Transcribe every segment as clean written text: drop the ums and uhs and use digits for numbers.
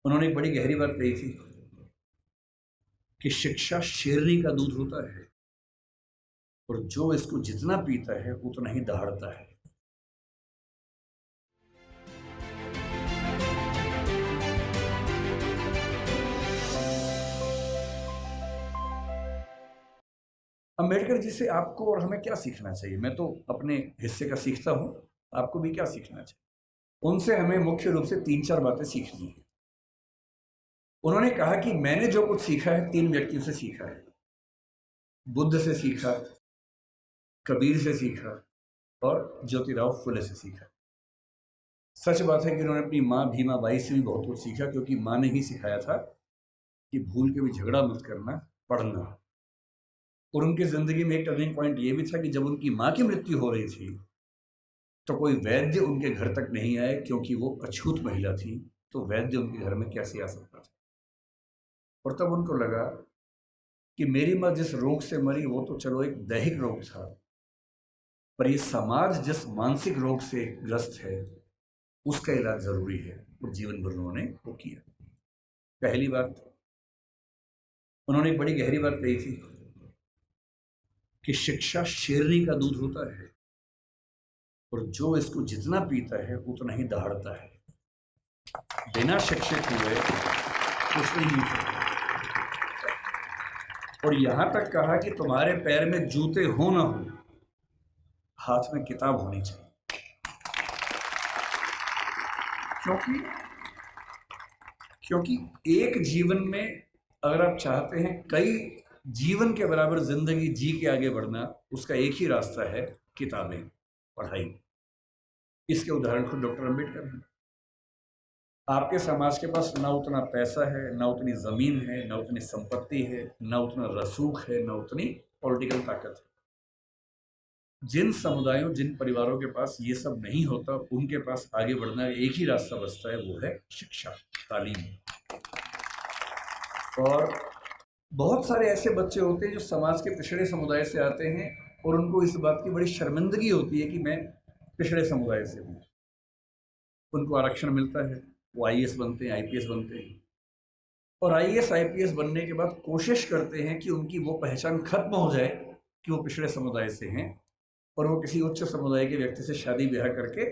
उन्होंने एक बड़ी गहरी बात कही थी कि शिक्षा शेरनी का दूध होता है और जो इसको जितना पीता है उतना ही दहाड़ता है। अंबेडकर जी से आपको और हमें क्या सीखना चाहिए? मैं तो अपने हिस्से का सीखता हूं, आपको भी क्या सीखना चाहिए? उनसे हमें मुख्य रूप से 3-4 बातें सीखनी है। उन्होंने कहा कि मैंने जो कुछ सीखा है 3 व्यक्तियों से सीखा है। बुद्ध से सीखा, कबीर से सीखा और ज्योतिराव फुले से सीखा। सच बात है कि उन्होंने अपनी माँ भीमा बाई से भी बहुत कुछ सीखा, क्योंकि माँ ने ही सिखाया था कि भूल के भी झगड़ा मत करना, पढ़ना। और उनकी जिंदगी में एक टर्निंग पॉइंट ये भी था कि जब उनकी माँ की मृत्यु हो रही थी तो कोई वैद्य उनके घर तक नहीं आए, क्योंकि वो अछूत महिला थी, तो वैद्य उनके घर में कैसे आ सकता था? और तब उनको लगा कि मेरी माँ जिस रोग से मरी वो तो चलो एक दैहिक रोग था, पर ये समाज जिस मानसिक रोग से ग्रस्त है उसका इलाज जरूरी है। और जीवन भर उन्होंने वो किया। पहली बात, उन्होंने एक बड़ी गहरी बात कही थी कि शिक्षा शेरनी का दूध होता है और जो इसको जितना पीता है उतना ही दहाड़ता है। बिना शिक्षित हुए कुछ नहीं हो सकता। और यहां तक कहा कि तुम्हारे पैर में जूते हो ना हो, हाथ में किताब होनी चाहिए। क्योंकि क्योंकि एक जीवन में अगर आप चाहते हैं कई जीवन के बराबर जिंदगी जी के आगे बढ़ना, उसका एक ही रास्ता है, किताबें, पढ़ाई। इसके उदाहरण खुद डॉक्टर अंबेडकर हैं। आपके समाज के पास ना उतना पैसा है, ना उतनी जमीन है, ना उतनी संपत्ति है, ना उतना रसूख है, ना उतनी पॉलिटिकल ताकत है। जिन समुदायों, जिन परिवारों के पास ये सब नहीं होता, उनके पास आगे बढ़ना एक ही रास्ता बचता है, वो है शिक्षा, तालीम। और बहुत सारे ऐसे बच्चे होते हैं जो समाज के पिछड़े समुदाय से आते हैं और उनको इस बात की बड़ी शर्मिंदगी होती है कि मैं पिछड़े समुदाय से हूँ। उनको आरक्षण मिलता है, वो आईएएस बनते हैं, आईपीएस बनते हैं, और आईएएस आईपीएस बनने के बाद कोशिश करते हैं कि उनकी वो पहचान खत्म हो जाए कि वो पिछड़े समुदाय से हैं, और वो किसी उच्च समुदाय के व्यक्ति से शादी ब्याह करके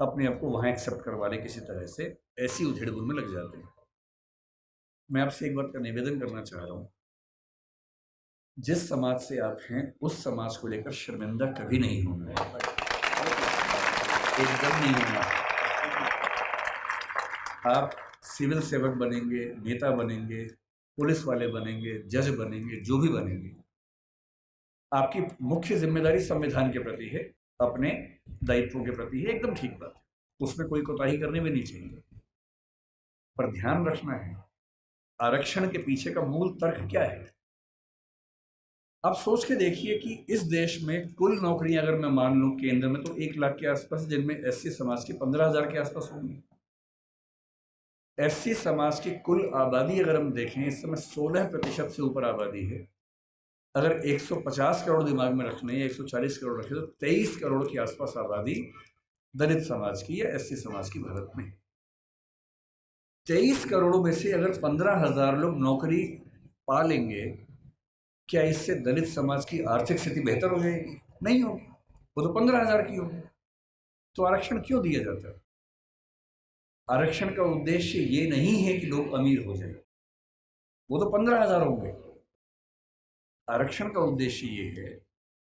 अपने आप को वहां एक्सेप्ट करवा ले किसी तरह से। ऐसी उधेड़-बुन में लग जाते हैं। मैं आपसे एक बात का निवेदन करना चाह रहा हूं, जिस समाज से आप हैं उस समाज को लेकर शर्मिंदा कभी नहीं होना है, एकदम नहीं होना। आप सिविल सेवक बनेंगे, नेता बनेंगे, पुलिस वाले बनेंगे, जज बनेंगे, जो भी बनेंगे, आपकी मुख्य जिम्मेदारी संविधान के प्रति है, अपने दायित्वों के प्रति है, एकदम ठीक बात है, उसमें कोई कोताही करनी भी नहीं चाहिए। पर ध्यान रखना है, आरक्षण के पीछे का मूल तर्क क्या है? आप सोच के देखिए कि इस देश में कुल नौकरियां अगर मैं मान लूं केंद्र में, तो 1 लाख के आसपास, जिनमें एससी समाज की 15,000 के आसपास होंगी। एससी समाज की कुल आबादी अगर हम देखें, इस समय 16% से ऊपर आबादी है। अगर 150 करोड़ दिमाग में रखने या 140 करोड़ रखे, तो 23 करोड़ के आसपास आबादी दलित समाज की या एससी समाज की भारत में। 23 करोड़ में से अगर 15,000 लोग नौकरी पा लेंगे, क्या इससे दलित समाज की आर्थिक स्थिति बेहतर हो जाएगी? नहीं होगी, वो तो 15,000 की होगी। तो आरक्षण क्यों दिया जाता है? आरक्षण का उद्देश्य ये नहीं है कि लोग अमीर हो जाए, वो तो 15,000 होंगे। आरक्षण का उद्देश्य ये है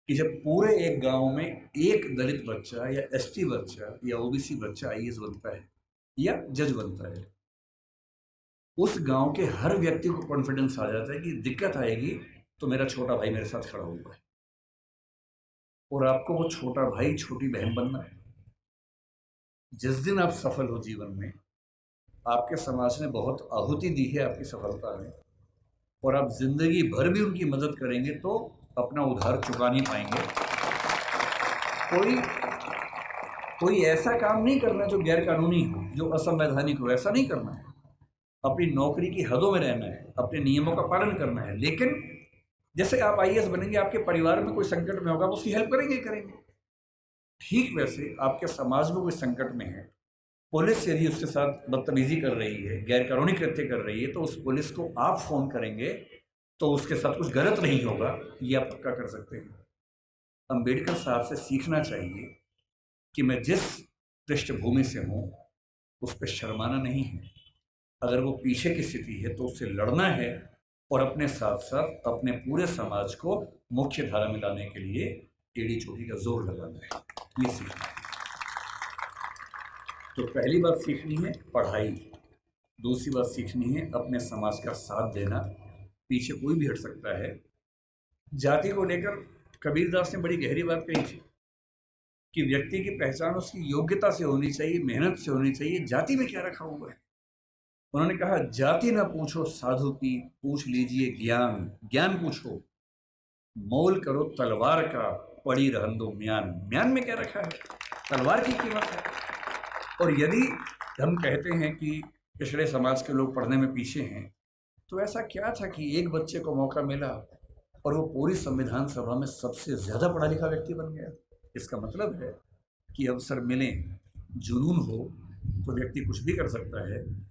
कि जब पूरे एक गांव में एक दलित बच्चा या एसटी बच्चा या ओबीसी बच्चा आईएएस बनता है या जज बनता है, उस गांव के हर व्यक्ति को कॉन्फिडेंस आ जाता है कि दिक्कत आएगी तो मेरा छोटा भाई मेरे साथ खड़ा हुआ है, और आपको वो छोटा भाई, छोटी बहन बनना है। जिस दिन आप सफल हो जीवन में, आपके समाज ने बहुत आहुति दी है आपकी सफलता में, और आप जिंदगी भर भी उनकी मदद करेंगे तो अपना उधार चुका नहीं पाएंगे। कोई कोई ऐसा काम नहीं करना जो गैर कानूनी हो, जो असंवैधानिक हो, ऐसा नहीं करना है। अपनी नौकरी की हदों में रहना है, अपने नियमों का पालन करना है। लेकिन जैसे आप आईएएस बनेंगे, आपके परिवार में कोई संकट में होगा, आप उसकी हेल्प करेंगे ही करेंगे। ठीक वैसे आपके समाज में कोई संकट में है, पुलिस यदि उसके साथ बदतमीजी कर रही है, गैरकानूनी कृत्य कर रही है, तो उस पुलिस को आप फ़ोन करेंगे तो उसके साथ कुछ गलत नहीं होगा, ये आप पक्का कर सकते हैं। अंबेडकर साहब से सीखना चाहिए कि मैं जिस पृष्ठभूमि से हूँ, उस पे शर्माना नहीं है। अगर वो पीछे की स्थिति है तो उससे लड़ना है और अपने साथ-साथ अपने पूरे समाज को मुख्य धारा में लाने के लिए एड़ी-चोटी का ज़ोर लगाना है। ये सीखना है। तो पहली बात सीखनी है पढ़ाई, दूसरी बात सीखनी है अपने समाज का साथ देना, पीछे कोई भी हट सकता है। जाति को लेकर कबीरदास ने बड़ी गहरी बात कही थी कि व्यक्ति की पहचान उसकी योग्यता से होनी चाहिए, मेहनत से होनी चाहिए, जाति में क्या रखा हुआ है। उन्होंने कहा जाति ना पूछो साधु की, पूछ लीजिए ज्ञान, ज्ञान पूछो, मोल करो तलवार का, पड़ी रहन दो म्यान, म्यान में क्या रखा है, तलवार की कीमत है। और यदि हम कहते हैं कि पिछड़े समाज के लोग पढ़ने में पीछे हैं, तो ऐसा क्या था कि एक बच्चे को मौका मिला और वो पूरी संविधान सभा में सबसे ज़्यादा पढ़ा लिखा व्यक्ति बन गया। इसका मतलब है कि अवसर मिलें, जुनून हो तो व्यक्ति कुछ भी कर सकता है,